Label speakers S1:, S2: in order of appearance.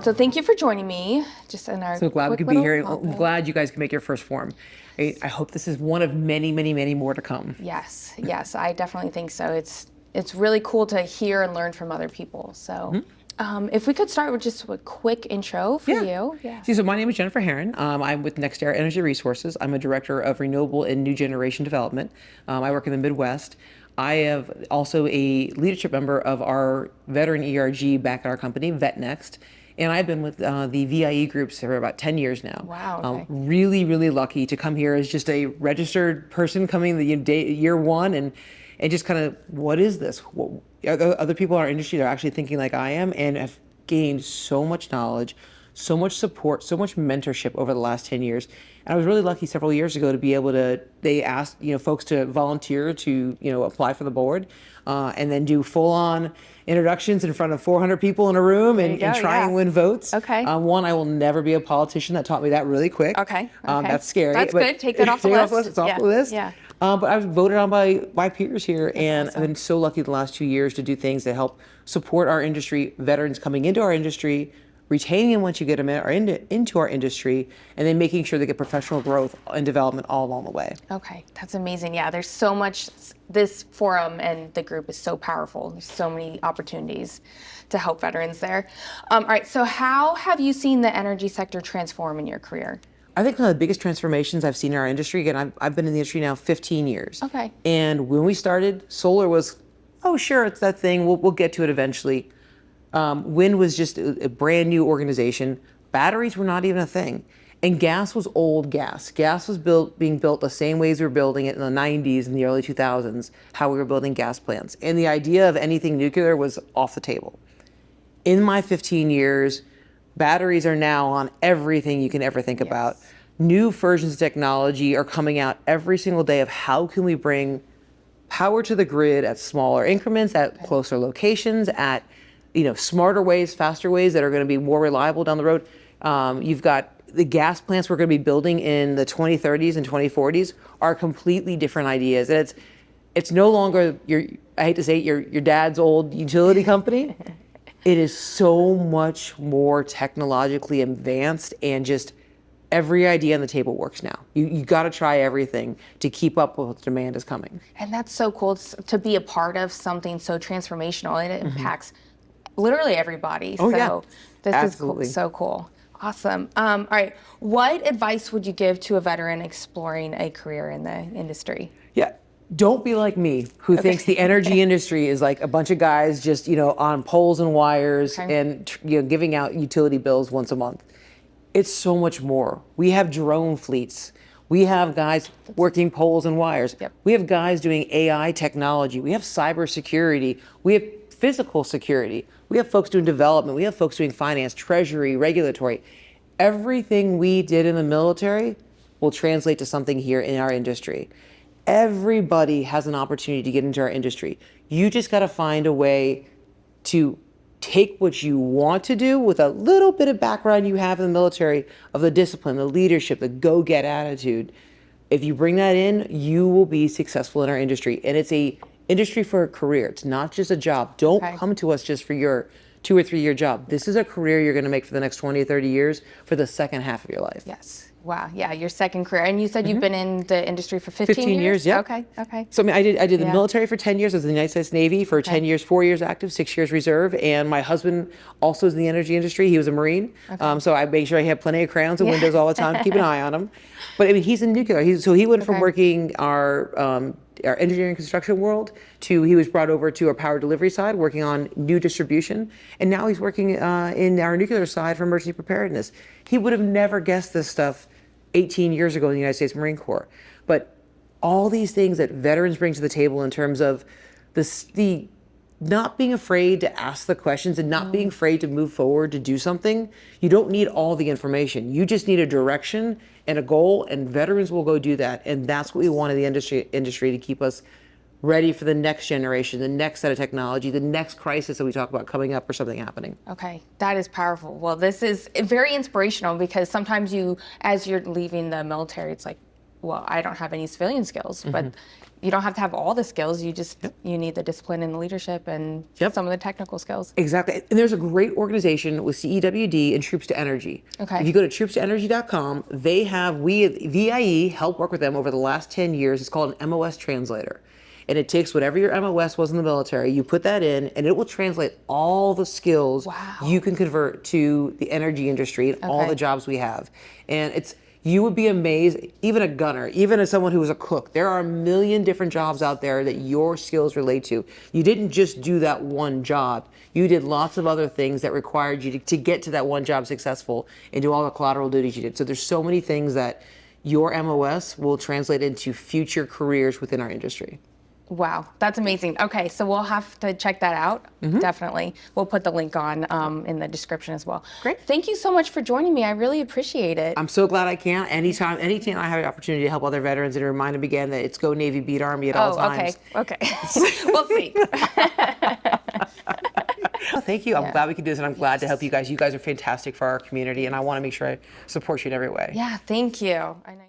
S1: So thank you for joining me. Just in our
S2: So glad we
S1: quick
S2: could be
S1: little
S2: here.
S1: call.
S2: I'm glad you guys can make your first forum. I hope this is one of many, many, many more to come.
S1: Yes, yes, I definitely think so. It's really cool to hear and learn from other people. So if we could start with just a quick intro for you. Yeah.
S2: See, so my name is Jennifer Herron. I'm with NextEra Energy Resources. I'm a director of renewable and new generation development. I work in the Midwest. I have also a leadership member of our veteran ERG back at our company, VetNext. And I've been with the VIE groups for about 10 years now.
S1: Wow, okay.
S2: Really, really lucky to come here as just a registered person coming year one and just kind of, what is this? Other people in our industry that are actually thinking like I am and have gained so much knowledge, so much support, so much mentorship over the last 10 years. And I was really lucky several years ago to be able to, they asked, folks to volunteer to, apply for the board and then do full on introductions in front of 400 people in a room and try and win votes.
S1: Okay.
S2: One, I will never be a politician. That taught me that really quick.
S1: Okay.
S2: That's scary.
S1: That's good. Take that off the list.
S2: It's off the list.
S1: Yeah.
S2: But I was voted on by peers here, and
S1: awesome.
S2: I've been so lucky the last 2 years to do things that help support our industry, veterans coming into our industry, retaining them once you get them into our industry, and then making sure they get professional growth and development all along the way.
S1: Okay, that's amazing. Yeah, there's so much. This forum and the group is so powerful. There's so many opportunities to help veterans there. All right, so how have you seen the energy sector transform in your career?
S2: I think one of the biggest transformations I've seen in our industry, again, I've been in the industry now 15 years.
S1: Okay.
S2: And when we started, solar was, oh, sure, it's that thing. We'll get to it eventually. Wind was just a brand new organization. Batteries were not even a thing. And gas was old gas. Gas was being built the same ways we were building it in the 90s and the early 2000s, how we were building gas plants. And the idea of anything nuclear was off the table. In my 15 years, batteries are now on everything you can ever think about. New versions of technology are coming out every single day of how can we bring power to the grid at smaller increments, at closer locations, at smarter ways, faster ways that are going to be more reliable down the road. You've got the gas plants we're going to be building in the 2030s and 2040s are completely different ideas. And it's no longer I hate to say it, your dad's old utility company. It is so much more technologically advanced, and just every idea on the table works now. You got to try everything to keep up with what the demand is coming.
S1: And that's so cool to be a part of something so transformational, and it impacts literally everybody.
S2: Oh,
S1: so
S2: yeah.
S1: this
S2: Absolutely.
S1: is so cool. Awesome. All right. What advice would you give to a veteran exploring a career in the industry?
S2: Yeah. Don't be like me, who thinks the energy industry is like a bunch of guys just, on poles and wires and, giving out utility bills once a month. It's so much more. We have drone fleets. We have guys working poles and wires.
S1: Yep.
S2: We have guys doing AI technology. We have cybersecurity. We have physical security. We have folks doing development. We have folks doing finance, treasury, regulatory. Everything we did in the military will translate to something here in our industry. Everybody has an opportunity to get into our industry. You just got to find a way to take what you want to do with a little bit of background you have in the military, of the discipline, the leadership, the go-get attitude. If you bring that in, you will be successful in our industry. And it's a industry for a career. It's not just a job. Don't come to us just for your 2 or 3 year job. This is a career you're going to make for the next 20 or 30 years for the second half of your life.
S1: Yes. Wow. Yeah. Your second career. And you said you've been in the industry for 15 years?
S2: Yeah.
S1: Okay. Okay.
S2: So I did the military for 10 years. I was in the United States Navy for 10 years, 4 years active, 6 years reserve. And my husband also is in the energy industry. He was a Marine. So I made sure I had plenty of crayons and windows all the time to keep an eye on him. But he's in nuclear. So he went from working our engineering construction world to, he was brought over to our power delivery side, working on new distribution. And now he's working in our nuclear side for emergency preparedness. He would have never guessed this stuff 18 years ago in the United States Marine Corps. But all these things that veterans bring to the table in terms of the not being afraid to ask the questions and not being afraid to move forward to do something. You don't need all the information. You just need a direction and a goal, and veterans will go do that. And that's what we want in the industry to keep us ready for the next generation, the next set of technology, the next crisis that we talk about coming up or something happening.
S1: Okay, that is powerful. Well, this is very inspirational, because sometimes as you're leaving the military, it's like, well, I don't have any civilian skills, but you don't have to have all the skills. You just, you need the discipline and the leadership and some of the technical skills.
S2: Exactly. And there's a great organization with CEWD and Troops to Energy.
S1: Okay.
S2: If you go to troopstoenergy.com, we at VIE helped work with them over the last 10 years. It's called an MOS translator. And it takes whatever your MOS was in the military, you put that in, and it will translate all the skills you can convert to the energy industry and all the jobs we have. And you would be amazed, even a gunner, even as someone who was a cook, there are a million different jobs out there that your skills relate to. You didn't just do that one job. You did lots of other things that required you to get to that one job successful and do all the collateral duties you did. So there's so many things that your MOS will translate into future careers within our industry.
S1: Wow, that's amazing. Okay, so we'll have to check that out. Definitely. We'll put the link on in the description as well.
S2: Great.
S1: Thank you so much for joining me. I really appreciate it.
S2: I'm so glad I can. Anytime I have the opportunity to help other veterans and remind them again that it's go Navy, beat Army at all times.
S1: Okay. We'll see.
S2: Well, thank you. I'm glad we could do this, and I'm glad to help you guys. You guys are fantastic for our community, and I want to make sure I support you in every way.
S1: Yeah, thank you. I know.